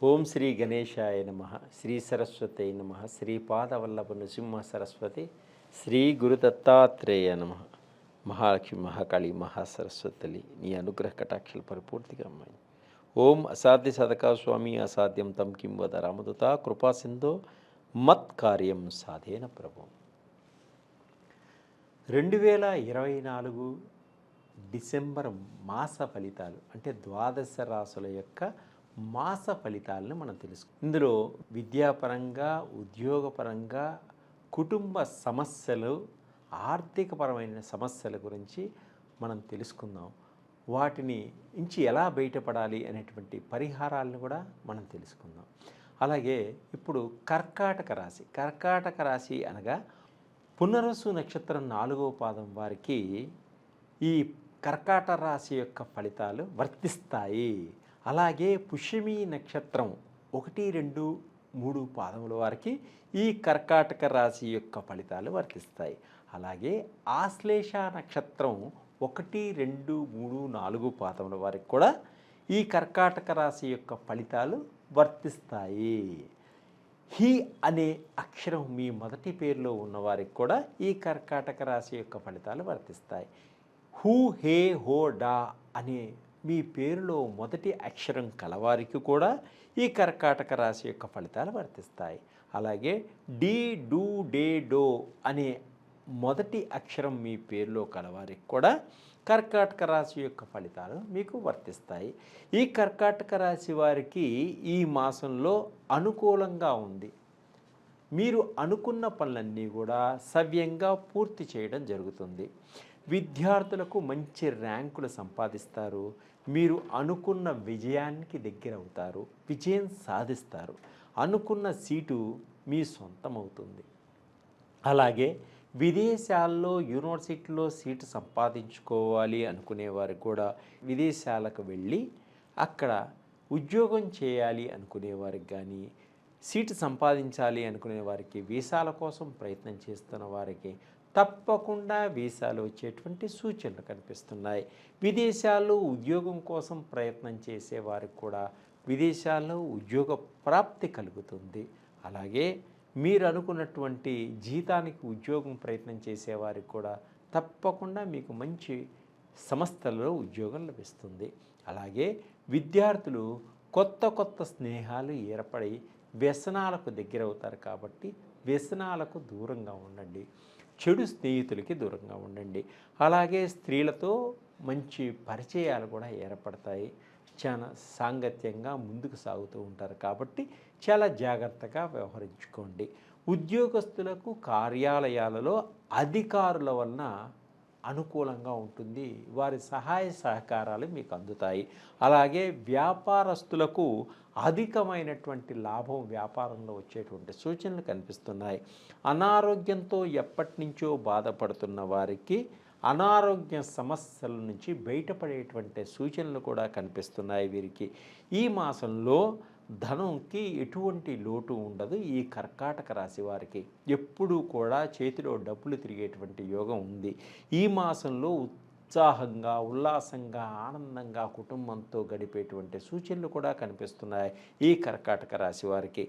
ఓం శ్రీ గణేశాయ నమ. శ్రీ సరస్వతి నమ. శ్రీపాదవల్లభ నృసింహ సరస్వతి. శ్రీ గురు దత్తాత్రేయ నమ. మహాలక్ష్మి, మహాకాళి, మహాసరస్వతి నీ అనుగ్రహ కటాక్షలు పరిపూర్తిగా అమ్మాయి. ఓం అసాధ్య సదకా స్వామి అసాధ్యం తం కిం వద రామదూత కృపా సింధో మత్ కార్యం సాధేన ప్రభు. 2024 డిసెంబర్ మాస ఫలితాలు అంటే ద్వాదశ రాశుల యొక్క మాస ఫలితాలను మనం తెలుసుకుందాం. ఇందులో విద్యాపరంగా, ఉద్యోగపరంగా, కుటుంబ సమస్యలు, ఆర్థికపరమైన సమస్యల గురించి మనం తెలుసుకుందాం. వాటిని నుంచి ఎలా బయటపడాలి అనేటువంటి పరిహారాలను కూడా మనం తెలుసుకుందాం. అలాగే ఇప్పుడు కర్కాటక రాశి అనగా పునర్వసు నక్షత్రం 4వ పాదం వారికి ఈ కర్కాటక రాశి యొక్క ఫలితాలు వర్తిస్తాయి. అలాగే పుష్యమి నక్షత్రం 1, 2, 3 పాదముల వారికి ఈ కర్కాటక రాశి యొక్క ఫలితాలు వర్తిస్తాయి. అలాగే ఆశ్లేష నక్షత్రం 1, 2, 3, 4 పాదముల వారికి కూడా ఈ కర్కాటక రాశి యొక్క ఫలితాలు వర్తిస్తాయి. హి అనే అక్షరం మీ మొదటి పేరులో ఉన్నవారికి కూడా ఈ కర్కాటక రాశి యొక్క ఫలితాలు వర్తిస్తాయి. హూ, హే, హో, డా అనే మీ పేరులో మొదటి అక్షరం కలవారికి కూడా ఈ కర్కాటక రాశి యొక్క ఫలితాలు వర్తిస్తాయి. అలాగే డి, డు, డే, డో అనే మొదటి అక్షరం మీ పేరులో కలవారికి కూడా కర్కాటక రాశి యొక్క ఫలితాలు మీకు వర్తిస్తాయి. ఈ కర్కాటక రాశి వారికి ఈ మాసంలో అనుకూలంగా ఉంది. మీరు అనుకున్న పనులన్నీ కూడా సవ్యంగా పూర్తి చేయడం జరుగుతుంది. విద్యార్థులకు మంచి ర్యాంకులు సంపాదిస్తారు. మీరు అనుకున్న విజయానికి దగ్గర అవుతారు. విజయం సాధిస్తారు. అనుకున్న సీటు మీ సొంతం అవుతుంది. అలాగే విదేశాల్లో యూనివర్సిటీలో సీటు సంపాదించుకోవాలి అనుకునేవారు కూడా విదేశాలకు వెళ్ళి అక్కడ ఉద్యోగం చేయాలి అనుకునేవారికి కానీ, సీటు సంపాదించాలి అనుకునే వారికి, వీసాల కోసం ప్రయత్నం చేస్తున్న వారికి తప్పకుండా వీసాలు వచ్చేటువంటి సూచనలు కనిపిస్తున్నాయి. విదేశాల్లో ఉద్యోగం కోసం ప్రయత్నం చేసేవారికి కూడా విదేశాల్లో ఉద్యోగ ప్రాప్తి కలుగుతుంది. అలాగే మీరు అనుకున్నటువంటి జీతానికి ఉద్యోగం ప్రయత్నం చేసేవారికి కూడా తప్పకుండా మీకు మంచి సంస్థలలో ఉద్యోగం లభిస్తుంది. అలాగే విద్యార్థులు కొత్త స్నేహాలు ఏర్పడి వ్యసనాలకు దగ్గర అవుతారు. కాబట్టి వ్యసనాలకు దూరంగా ఉండండి. చెడు స్నేహితులకి దూరంగా ఉండండి. అలాగే స్త్రీలతో మంచి పరిచయాలు కూడా ఏర్పడతాయి. చాలా సాంగత్యంగా ముందుకు సాగుతూ ఉంటారు. కాబట్టి చాలా జాగ్రత్తగా వ్యవహరించుకోండి. ఉద్యోగస్తులకు కార్యాలయాలలో అధికారుల వలన అనుకూలంగా ఉంటుంది. వారి సహాయ సహకారాలు మీకు అందుతాయి. అలాగే వ్యాపారస్తులకు అధికమైనటువంటి లాభం వ్యాపారంలో వచ్చేటువంటి సూచనలు కనిపిస్తున్నాయి. అనారోగ్యంతో ఎప్పటి నుంచో బాధపడుతున్న వారికి అనారోగ్య సమస్యల నుంచి బయటపడేటువంటి సూచనలు కూడా కనిపిస్తున్నాయి. వీరికి ఈ మాసంలో ధనంకి ఎటువంటి లోటు ఉండదు. ఈ కర్కాటక రాశి వారికి ఎప్పుడూ కూడా చేతిలో డబ్బులు తిరిగేటువంటి యోగం ఉంది. ఈ మాసంలో ఉత్సాహంగా, ఉల్లాసంగా, ఆనందంగా కుటుంబంతో గడిపేటువంటి సూచనలు కూడా కనిపిస్తున్నాయి. ఈ కర్కాటక రాశి వారికి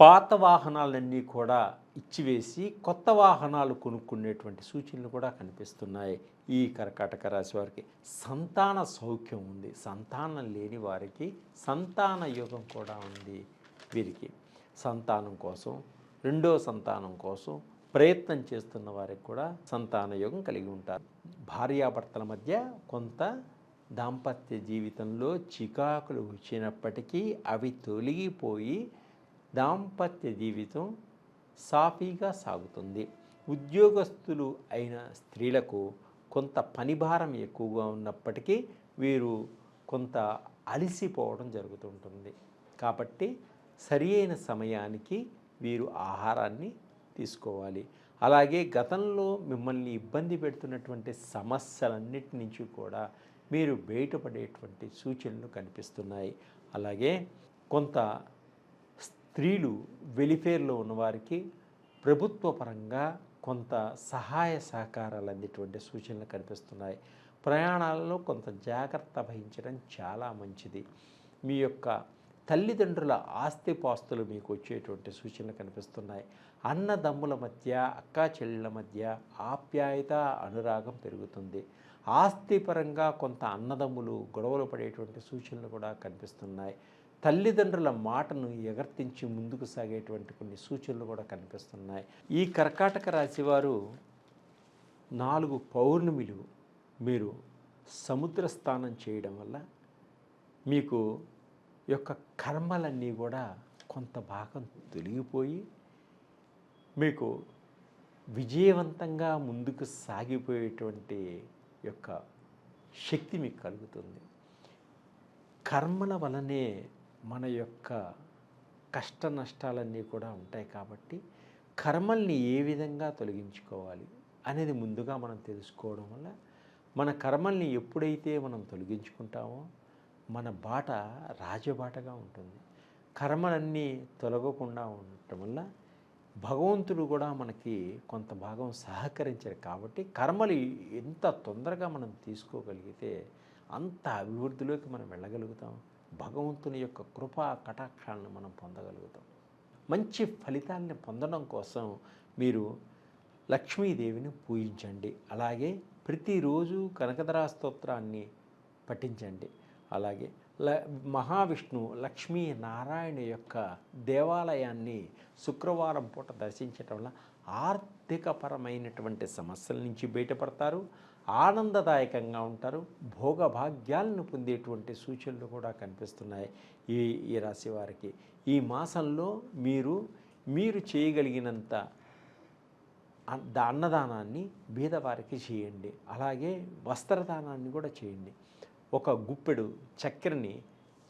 పాత వాహనాలన్నీ కూడా ఇచ్చివేసి కొత్త వాహనాలు కొనుక్కునేటువంటి సూచనలు కూడా కనిపిస్తున్నాయి. ఈ కర్కాటక రాశి వారికి సంతాన సౌఖ్యం ఉంది. సంతానం లేని వారికి సంతాన యోగం కూడా ఉంది. వీరికి సంతానం కోసం, రెండో సంతానం కోసం ప్రయత్నం చేస్తున్న వారికి కూడా సంతాన యోగం కలిగి ఉంటారు. భార్యాభర్తల మధ్య కొంత దాంపత్య జీవితంలో చికాకులు వచ్చినప్పటికీ అవి తొలగిపోయి దాంపత్య జీవితం సాఫీగా సాగుతుంది. ఉద్యోగస్తులు అయిన స్త్రీలకు కొంత పనిభారం ఎక్కువగా ఉన్నప్పటికీ వీరు కొంత అలసిపోవడం జరుగుతుంటుంది. కాబట్టి సరి అయిన సమయానికి వీరు ఆహారాన్ని తీసుకోవాలి. అలాగే గతంలో మిమ్మల్ని ఇబ్బంది పెడుతున్నటువంటి సమస్యలన్నిటి నుంచి కూడా మీరు బయటపడేటువంటి సూచనలు కనిపిస్తున్నాయి. అలాగే కొంత స్త్రీలు వెలిఫేర్లో ఉన్నవారికి ప్రభుత్వ పరంగా కొంత సహాయ సహకారాలు అందేటువంటి సూచనలు కనిపిస్తున్నాయి. ప్రయాణాలలో కొంత జాగ్రత్త వహించడం చాలా మంచిది. మీ యొక్క తల్లిదండ్రుల ఆస్తిపాస్తులు మీకు వచ్చేటువంటి సూచనలు కనిపిస్తున్నాయి. అన్నదమ్ముల మధ్య, అక్కా చెల్లెళ్ళ మధ్య ఆప్యాయత, అనురాగం పెరుగుతుంది. ఆస్తిపరంగా కొంత అన్నదమ్ములు గొడవలు పడేటువంటి సూచనలు కూడా కనిపిస్తున్నాయి. తల్లిదండ్రుల మాటను ఎగర్తించి ముందుకు సాగేటువంటి కొన్ని సూచనలు కూడా కనిపిస్తున్నాయి. ఈ కర్కాటక రాశివారు 4 పౌర్ణమిలు మీరు సముద్ర స్నానం చేయడం వల్ల మీకు యొక్క కర్మలన్నీ కూడా కొంత భాగం తొలగిపోయి మీకు విజయవంతంగా ముందుకు సాగిపోయేటువంటి యొక్క శక్తి మీకు కలుగుతుంది. కర్మల వలనే మన యొక్క కష్ట నష్టాలన్నీ కూడా ఉంటాయి కాబట్టి కర్మల్ని ఏ విధంగా తొలగించుకోవాలి అనేది ముందుగా మనం తెలుసుకోవడం వల్ల మన కర్మల్ని ఎప్పుడైతే మనం తొలగించుకుంటామో మన బాట రాజబాటగా ఉంటుంది. కర్మలన్నీ తొలగకుండా ఉండటం వల్ల భగవంతుడు కూడా మనకి కొంత భాగం సహకరించారు కాబట్టి కర్మలు ఎంత తొందరగా మనం తీసుకోగలిగితే అంత అభివృద్ధిలోకి మనం వెళ్ళగలుగుతాం. భగవంతుని యొక్క కృపా కటాక్షాలను మనం పొందగలుగుతాం. మంచి ఫలితాలను పొందడం కోసం మీరు లక్ష్మీదేవిని పూజించండి. అలాగే ప్రతిరోజు కనకధరా స్తోత్రాన్ని పఠించండి. అలాగే మహావిష్ణు లక్ష్మీ నారాయణ యొక్క దేవాలయాన్ని శుక్రవారం పూట దర్శించటం వల్ల ఆర్థికపరమైనటువంటి సమస్యల నుంచి బయటపడతారు, ఆనందదాయకంగా ఉంటారు, భోగభాగ్యాలను పొందేటువంటి సూచనలు కూడా కనిపిస్తున్నాయి ఈ రాశి వారికి. ఈ మాసంలో మీరు చేయగలిగినంత అన్నదానాన్ని బీదవారికి చేయండి. అలాగే వస్త్రదానాన్ని కూడా చేయండి. ఒక గుప్పెడు చక్కెరని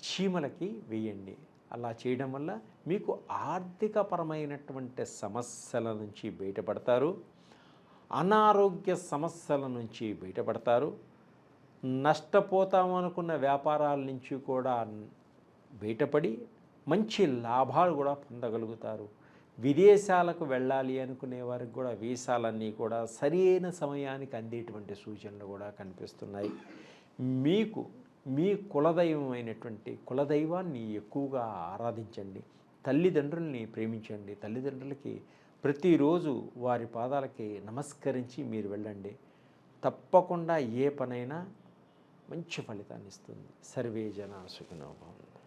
చీమలకి వేయండి. అలా చేయడం వల్ల మీకు ఆర్థికపరమైనటువంటి సమస్యల నుంచి బయటపడతారు, అనారోగ్య సమస్యల నుంచి బయటపడతారు, నష్టపోతామనుకున్న వ్యాపారాల నుంచి కూడా బయటపడి మంచి లాభాలు కూడా పొందగలుగుతారు. విదేశాలకు వెళ్ళాలి అనుకునే వారికి కూడా వీసాలన్నీ కూడా సరైన సమయానికి అందేటువంటి సూచనలు కూడా కనిపిస్తున్నాయి. మీ కులదైవమైనటువంటి కులదైవాన్ని ఎక్కువగా ఆరాధించండి. తల్లిదండ్రుల్ని ప్రేమించండి. తల్లిదండ్రులకి ప్రతిరోజు వారి పాదాలకి నమస్కరించి మీరు వెళ్ళండి. తప్పకుండా ఏ పనైనా మంచి ఫలితాన్ని ఇస్తుంది. సర్వే జనా సుఖినో భవంతు.